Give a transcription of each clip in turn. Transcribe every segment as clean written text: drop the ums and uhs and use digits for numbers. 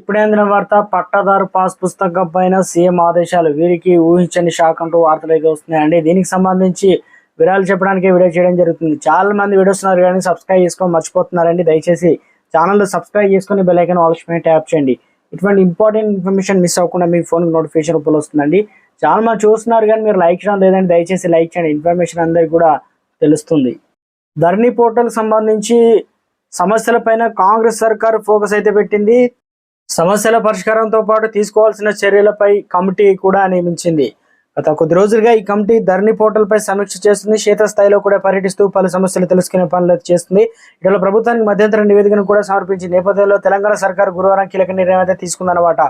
ఇప్పుడే అందిన వార్త పట్టాదారు పాస్ పుస్తకం పైన సీఎం ఆదేశాలు వీరికి ఊహించని షాక్ అంటూ వార్తలు అయితే వస్తున్నాయండి. దీనికి సంబంధించి వివరాలు చెప్పడానికి వీడియో చేయడం జరుగుతుంది. చాలా మంది వీడియోస్ ఉన్నారు కానీ సబ్స్క్రైబ్ చేసుకొని మర్చిపోతున్నారండి. దయచేసి ఛానల్ సబ్స్క్రైబ్ చేసుకొని బెల్ ఐకాన్ ఆల్ పైన ట్యాప్ చేయండి. ఇటువంటి ఇంపార్టెంట్ ఇన్ఫర్మేషన్ మిస్ అవ్వకుండా మీ ఫోన్ నోటిఫికేషన్ రూపంలో వస్తుందండి. చాలా మంది చూస్తున్నారు కానీ మీరు లైక్ చేయడం లేదండి. దయచేసి లైక్ చేయండి, ఇన్ఫర్మేషన్ అందరికీ కూడా తెలుస్తుంది. ధరణి పోర్టల్ సంబంధించి సమస్యలపైన కాంగ్రెస్ సర్కారు ఫోకస్ అయితే పెట్టింది. సమస్యల పరిష్కారంతో పాటు తీసుకోవాల్సిన చర్యలపై కమిటీ కూడా నియమించింది. గత కొద్ది రోజులుగా ఈ కమిటీ ధరణి పోర్టల్ పై సమీక్ష చేస్తుంది. క్షేత్రస్థాయిలో కూడా పర్యటిస్తూ పలు సమస్యలు తెలుసుకునే పనులు చేస్తుంది. ఇటీవల ప్రభుత్వానికి మధ్యంతర నివేదికను కూడా సమర్పించిన నేపథ్యంలో తెలంగాణ సర్కారు గురువారం కీలక నిర్ణయం అయితే తీసుకుందన్నమాట.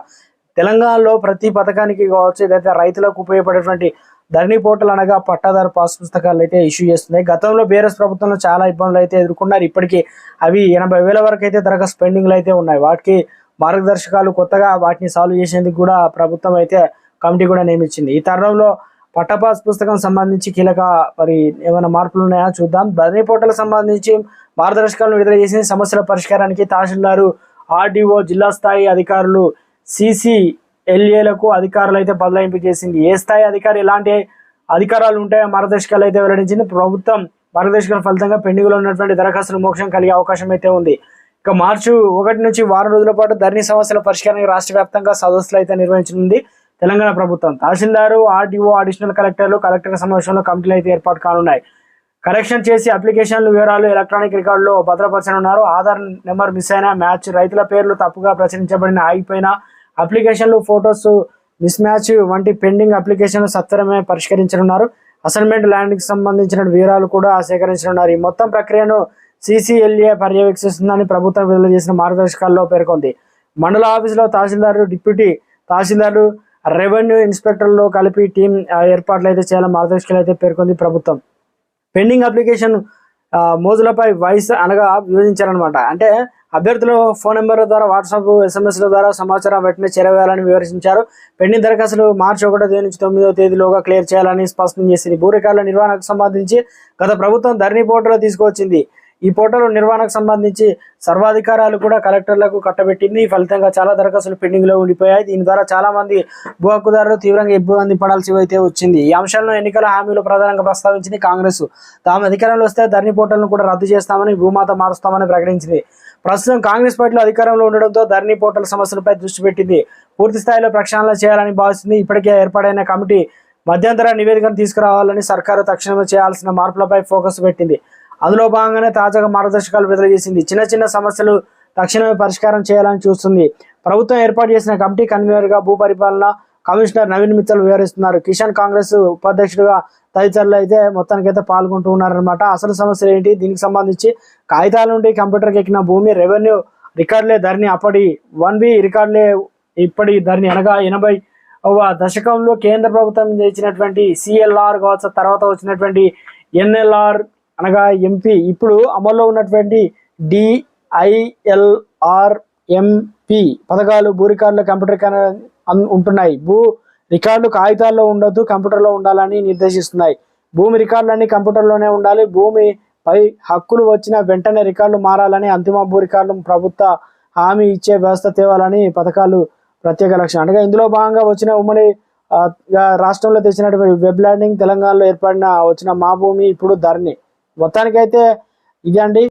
తెలంగాణలో ప్రతి పథకానికి కావచ్చు, ఏదైతే రైతులకు ఉపయోగపడేటువంటి ధరణి పోర్టల్ అనగా పట్టాదారు పాస్ పుస్తకాలు అయితే ఇష్యూ చేస్తున్నాయి. గతంలో బీఆర్ఎస్ ప్రభుత్వంలో చాలా ఇబ్బందులు అయితే ఎదుర్కొన్నారు. ఇప్పటికీ అవి 80,000 వరకు అయితే దరఖాస్తు పెండింగ్లు అయితే ఉన్నాయి. వాటికి మార్గదర్శకాలు కొత్తగా వాటిని సాల్వ్ చేసేందుకు కూడా ప్రభుత్వం అయితే కమిటీ కూడా నియమించింది. ఈ తరుణంలో పట్టపాస్ పుస్తకం సంబంధించి కీలక ఏమైనా మార్పులు ఉన్నాయా చూద్దాం. ధరణి పోర్టల్ సంబంధించి మార్గదర్శకాలను విడుదల చేసి సమస్యల పరిష్కారానికి తహసీల్దారు, ఆర్డీఓ, జిల్లా స్థాయి అధికారులు, CCLAలకు అధికారులు అయితే బదలాయింపు చేసింది. ఏ స్థాయి అధికారి ఎలాంటి అధికారాలు ఉంటాయో మార్గదర్శకాలు అయితే వెల్లడించింది. ప్రభుత్వం మార్గదర్శకాల ఫలితంగా పెండింగ్లో ఉన్నటువంటి దరఖాస్తులు మోక్షం కలిగే అవకాశం అయితే ఉంది. ఇక మార్చి 1 నుంచి వారం రోజుల పాటు ధరణి సమస్యల పరిష్కారానికి రాష్ట్ర వ్యాప్తంగా సదస్సులు అయితే నిర్వహించనుంది తెలంగాణ ప్రభుత్వం. తహసీల్దారు, ఆర్డీఓ, అడిషనల్ కలెక్టర్లు, కలెక్టర్ సమావేశంలో కమిటీలు అయితే ఏర్పాటు కానున్నాయి. కరెక్షన్ చేసి అప్లికేషన్లు వివరాలు ఎలక్ట్రానిక్ రికార్డులో భద్రపరచనున్నారు. ఆధార్ నెంబర్ మిస్ అయినా, మ్యాచ్, రైతుల పేర్లు తప్పుగా ప్రచురించబడిన, ఆగిపోయిన అప్లికేషన్లు, ఫొటోస్ మిస్ మ్యాచ్ వంటి పెండింగ్ అప్లికేషన్లు సత్వరమే పరిష్కరించనున్నారు. అసైన్మెంట్ ల్యాండ్కి సంబంధించిన వివరాలు కూడా సేకరించనున్నారు. ఈ మొత్తం ప్రక్రియను CCLA పర్యవేక్షిస్తుందని ప్రభుత్వం విడుదల చేసిన మార్గదర్శకాల్లో పేర్కొంది. మండల ఆఫీసులో తహసీల్దారు, డిప్యూటీ తహసీల్దారు, రెవెన్యూ ఇన్స్పెక్టర్లో కలిపి టీం ఏర్పాట్లు అయితే చేయాలని మార్గదర్శకాలు అయితే పేర్కొంది ప్రభుత్వం. పెండింగ్ అప్లికేషన్ మోజులపై వాయిస్ అనగా వివరించారనమాట. అంటే అభ్యర్థుల ఫోన్ నెంబర్ల ద్వారా, వాట్సాప్, SMS ద్వారా సమాచారం వెంటనే చేరవేయాలని వివరించారు. పెండింగ్ దరఖాస్తులు మార్చి 1 నుంచి 9వ తేదీలోగా క్లియర్ చేయాలని స్పష్టం చేసింది. భూ రికార్డుల నిర్వహణకు సంబంధించి గత ప్రభుత్వం ధరణి పోర్టల్ తీసుకొచ్చింది. ఈ పోర్టల్ నిర్వహణకు సంబంధించి సర్వాధికారాలు కూడా కలెక్టర్లకు కట్టబెట్టింది. ఈ ఫలితంగా చాలా దరఖాస్తులు పెండింగ్ లో ఉండిపోయాయి. దీని ద్వారా చాలా మంది భూ హక్కుదారులు తీవ్రంగా ఇబ్బంది పడాల్సి అయితే వచ్చింది. ఈ అంశాలను ఎన్నికల హామీలో ప్రధానంగా ప్రస్తావించింది కాంగ్రెస్. తాము అధికారంలో వస్తే ధరణి పోర్టల్ను కూడా రద్దు చేస్తామని, భూమాత మారుస్తామని ప్రకటించింది. ప్రస్తుతం కాంగ్రెస్ పార్టీలో అధికారంలో ఉండడంతో ధరణి పోర్టల్ సమస్యలపై దృష్టి పెట్టింది. పూర్తి స్థాయిలో ప్రక్షాళన చేయాలని భావిస్తుంది. ఇప్పటికే ఏర్పాటైన కమిటీ మధ్యంతర నివేదికను తీసుకురావాలని సర్కారు తక్షణమే చేయాల్సిన మార్పులపై ఫోకస్ పెట్టింది. అందులో భాగంగానే తాజాగా మార్గదర్శకాలు విడుదల చేసింది. చిన్న సమస్యలు తక్షణమే పరిష్కారం చేయాలని చూస్తుంది. ప్రభుత్వం ఏర్పాటు చేసిన కమిటీ కన్వీనర్గా భూ పరిపాలన కమిషనర్ నవీన్ మిత్తల్ వివరిస్తున్నారు. కిసాన్ కాంగ్రెస్ ఉపాధ్యక్షుడిగా తదితరులు అయితే మొత్తానికైతే పాల్గొంటూ ఉన్నారనమాట. అసలు సమస్యలు ఏంటి, దీనికి సంబంధించి కాగితాల నుండి కంప్యూటర్కి ఎక్కిన భూమి, రెవెన్యూ రికార్డులే ధరణి, అప్పటి 1B రికార్డులే ఇప్పటి ధరణి అనగా 80వ దశకంలో కేంద్ర ప్రభుత్వం ఇచ్చినటువంటి CLR కావచ్చు, తర్వాత వచ్చినటువంటి NLR అనగా MP, ఇప్పుడు అమల్లో ఉన్నటువంటి DILRMP పథకాలు భూ రికార్డుల కంప్యూటర్ ఉంటున్నాయి. భూ రికార్డులు కాగితాల్లో ఉండొద్దు, కంప్యూటర్లో ఉండాలని నిర్దేశిస్తున్నాయి. భూమి రికార్డులన్నీ కంప్యూటర్లోనే ఉండాలి. భూమిపై హక్కులు వచ్చిన వెంటనే రికార్డులు మారాలని, అంతిమ భూ రికార్డులు ప్రభుత్వ హామీ ఇచ్చే వ్యవస్థ తేవాలని పథకాలు ప్రత్యేక లక్ష్యం. అనగా ఇందులో భాగంగా వచ్చిన ఉమ్మడి రాష్ట్రంలో తెచ్చినటువంటి వెబ్ ల్యాండింగ్, తెలంగాణలో వచ్చిన మా భూమి, ఇప్పుడు ధరణి. మొత్తానికైతే ఇది అండి.